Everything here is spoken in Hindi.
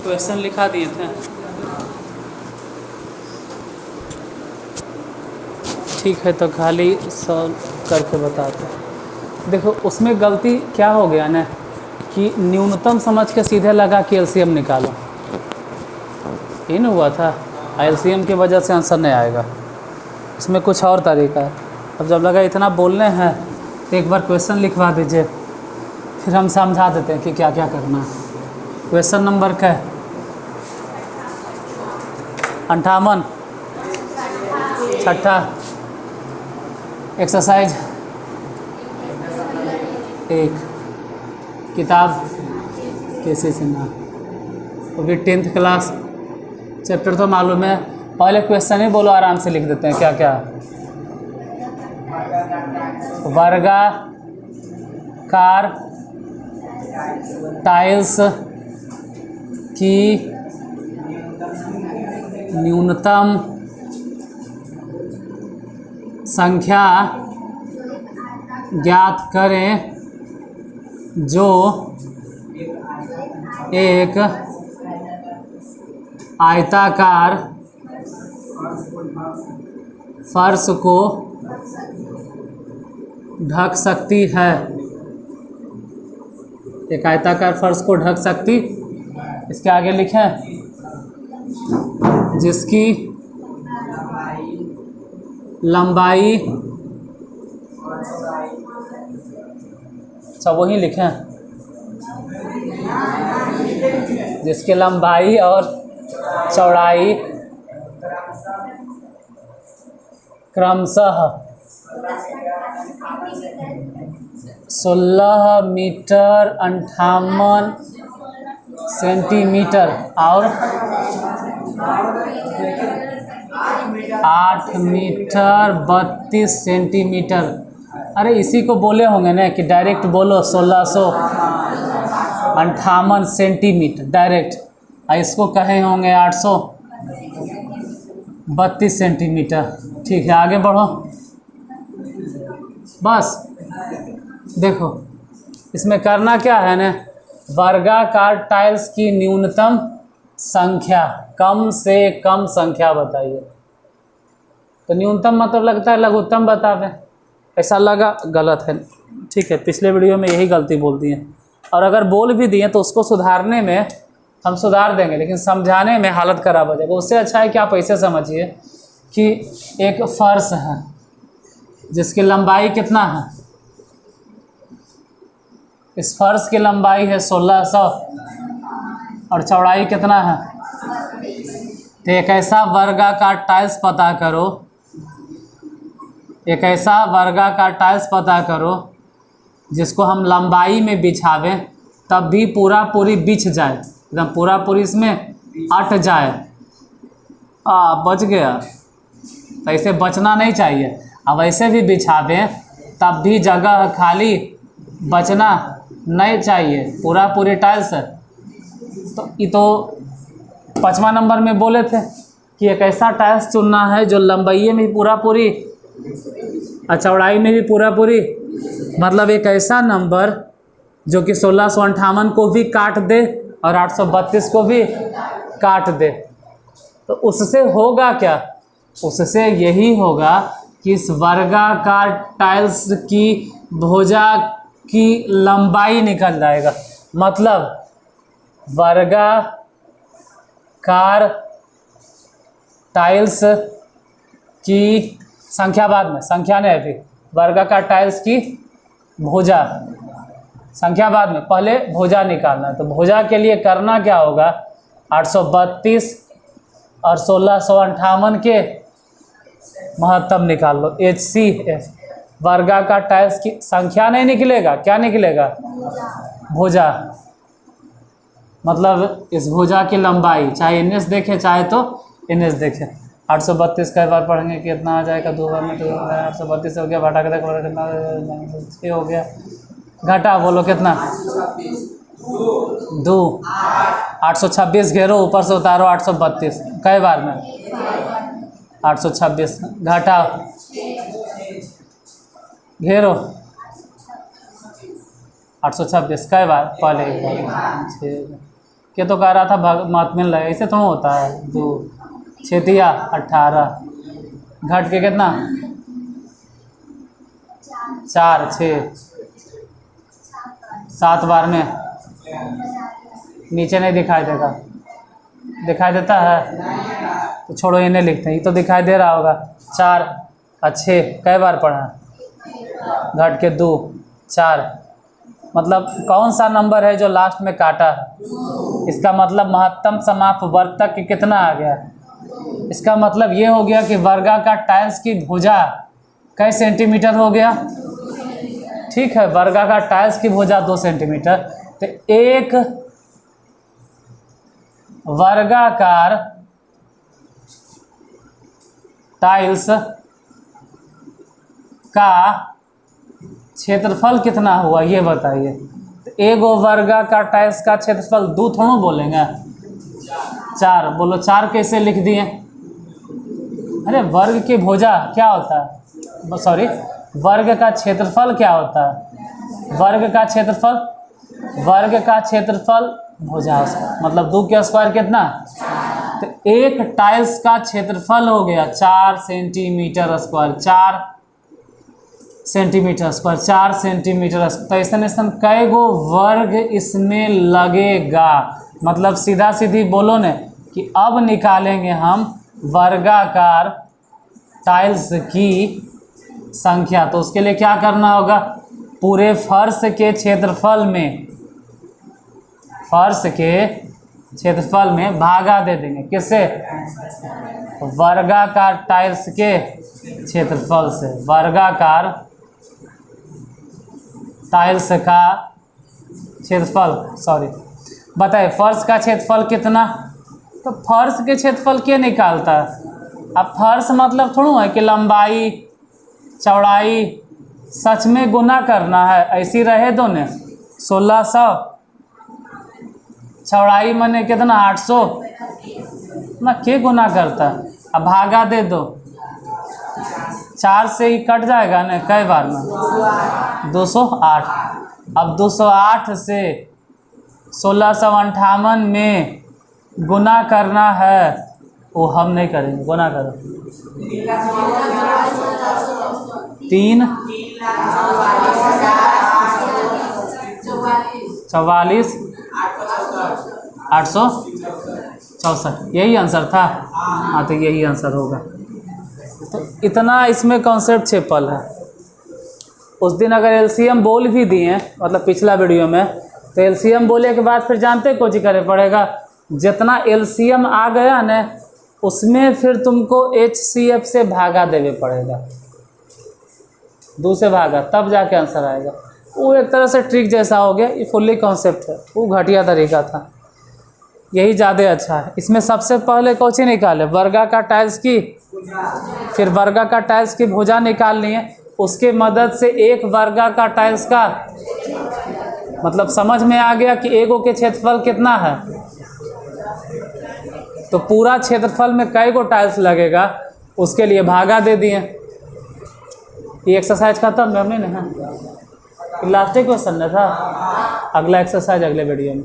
क्वेश्चन लिखा दिए थे। ठीक है, तो खाली सॉल्व करके बताते हैं। देखो उसमें गलती क्या हो गया ना कि न्यूनतम समझ के सीधे लगा कि एलसीएम निकालो, ये नहीं हुआ था। एलसीएम की वजह से आंसर नहीं आएगा, इसमें कुछ और तरीका है। अब जब लगा इतना बोलने हैं तो एक बार क्वेश्चन लिखवा दीजिए, फिर हम समझा देते हैं कि क्या क्या करना है। क्वेश्चन नंबर क्या है? 58 छठा एक्सरसाइज 1 किताब कैसे सिन्हा, वो भी 10th क्लास। चैप्टर तो मालूम है, पहले क्वेश्चन ही बोलो, आराम से लिख देते हैं। क्या क्या? वर्गाकार टाइल्स की न्यूनतम संख्या ज्ञात करें जो एक आयताकार फर्श को ढक सकती है। एक आयताकार फर्श को ढक सकती, इसके आगे लिखें जिसकी लंबाई, अच्छा वही लिखें, जिसकी लंबाई और चौड़ाई क्रमशः 16 मीटर 58 सेंटीमीटर और 8 मीटर 32 सेंटीमीटर। अरे इसी को बोले होंगे ना कि डायरेक्ट बोलो 1658 सेंटीमीटर डायरेक्ट, और इसको कहे होंगे 832 सेंटीमीटर। ठीक है, आगे बढ़ो। बस देखो इसमें करना क्या है ना, वर्गाकार टाइल्स की न्यूनतम संख्या, कम से कम संख्या बताइए। तो न्यूनतम मतलब लगता है लघुत्तम बतावे, ऐसा लगा, गलत है। ठीक है, पिछले वीडियो में यही गलती बोल दी है, और अगर बोल भी दिए तो उसको सुधारने में हम सुधार देंगे, लेकिन समझाने में हालत ख़राब हो जाएगा। उससे अच्छा है कि आप ऐसे समझिए कि एक फर्श है जिसकी लंबाई कितना है, इस फर्श की लंबाई है 1600 और चौड़ाई कितना है। तो एक ऐसा वर्गाकार टाइल्स पता करो, एक ऐसा वर्गाकार टाइल्स पता करो जिसको हम लंबाई में बिछावें तब भी पूरा पूरी बिछ जाए, एकदम पूरा पूरी इसमें अट जाए। बच गया, तो ऐसे बचना नहीं चाहिए। अब ऐसे भी बिछावें तब भी जगह खाली बचना नहीं चाहिए, पूरा पूरी टाइल्स। तो ये तो 5वां नंबर में बोले थे कि एक ऐसा टाइल्स चुनना है जो लंबाई में भी पूरा पूरी और चौड़ाई में भी पूरा पूरी, मतलब एक ऐसा नंबर जो कि 1658 को भी काट दे और 832 को भी काट दे। तो उससे होगा क्या? उससे यही होगा कि इस वर्गाकार टाइल्स की भुजा की लंबाई निकल जाएगा। मतलब वर्गाकार टाइल्स की संख्या, बाद में संख्या नहीं, अभी वर्गाकार टाइल्स की भुजा, संख्या बाद में, पहले भुजा निकालना है। तो भुजा के लिए करना क्या होगा, 832 और 1658 के महत्तम निकाल लो, HCF। वर्गाकार टाइल्स की संख्या नहीं निकलेगा, क्या निकलेगा, भुजा। मतलब इस भुजा की लंबाई, चाहे NS देखे चाहे तो NS देखे। 832 कई बार पढ़ेंगे कितना आ जाएगा, 2 बार में तो 832 हो गया, घटा के देखो कितना हो गया, घटा बोलो कितना, 2 826 घेरो, ऊपर से उतारो 832, कई बार में 826 घटा घेरो 826 कई बार, पहले एक बार ये तो कह रहा था मत मिल रहा है, ऐसे थोड़ा होता है। 2 6 18 घट के कितना 4 6 7 बार में नीचे नहीं दिखाई देगा, दिखाई देता है तो छोड़ो, इन्हें लिखते हैं, ये तो दिखाई दे रहा होगा। 4 और 6 कई बार पढ़ा, घट के 2 4, मतलब कौन सा नंबर है जो लास्ट में काटा है? इसका मतलब महत्तम समापवर्तक कितना आ गया? इसका मतलब ये हो गया कि वर्गाकार टाइल्स की भुजा कई सेंटीमीटर हो गया। ठीक है, वर्गाकार टाइल्स की भुजा 2 सेंटीमीटर, तो एक वर्गाकार टाइल्स का क्षेत्रफल कितना हुआ ये बताइए। तो एगो वर्गाकार टाइल्स का क्षेत्रफल 2 थोड़ा बोलेंगे, 4 बोलो। 4 कैसे लिख दिए? अरे वर्ग की भुजा क्या होता है, सॉरी वर्ग का क्षेत्रफल क्या होता है? वर्ग का क्षेत्रफल भुजा मतलब 2 के स्क्वायर कितना? तो एक टाइल्स का क्षेत्रफल हो गया 4 centimetre square, 4 centimetre square, 4 centimetre. तो ऐसा कई गो वर्ग इसमें लगेगा। मतलब सीधा सीधी बोलो न कि अब निकालेंगे हम वर्गाकार टाइल्स की संख्या। तो उसके लिए क्या करना होगा? पूरे फर्श के क्षेत्रफल में भागा दे देंगे। किससे? वर्गाकार टाइल्स के क्षेत्रफल से। वर्गाकार टाइल्स का क्षेत्रफल, सॉरी बताइए फर्श का क्षेत्रफल कितना? तो फर्श के क्षेत्रफल क्या निकालता है? अब फर्श मतलब थोड़ा है कि लंबाई चौड़ाई सच में गुना करना है, ऐसी रहे दो ने 1600, चौड़ाई मने कितना 800 ना, के गुना करता है? अब भागा दे दो, 4 से ही कट जाएगा ना, कई बार में 208। अब 208 से 1658 में गुना करना है, वो हम नहीं करेंगे। गुना करो 3 44 864, यही आंसर था। हाँ तो यही आंसर होगा। तो इतना इसमें कॉन्सेप्ट छिपल है। उस दिन अगर एलसीएम बोल भी दिए, मतलब पिछला वीडियो में, तो एलसीएम बोले के बाद फिर जानते कुछ करे पड़ेगा, जितना एलसीएम आ गया न उसमें फिर तुमको एचसीएफ से भागा देवे पड़ेगा, 2 से भागा, तब जाके आंसर आएगा। वो एक तरह से ट्रिक जैसा हो गया, ये फुल्ली कॉन्सेप्ट है, वो घटिया तरीका था, यही ज़्यादा अच्छा है। इसमें सबसे पहले कौन सी निकाले? वर्गाकार टाइल्स की, फिर वर्गाकार टाइल्स की भुजा निकालनी है। उसके मदद से एक वर्गाकार टाइल्स का मतलब समझ में आ गया कि एगो के क्षेत्रफल कितना है, तो पूरा क्षेत्रफल में कई गो टाइल्स लगेगा, उसके लिए भागा दे दिए। ये एक्सरसाइज खत्म करनी ना, लास्ट क्वेश्चन न था। अगला एक्सरसाइज अगले वीडियो में।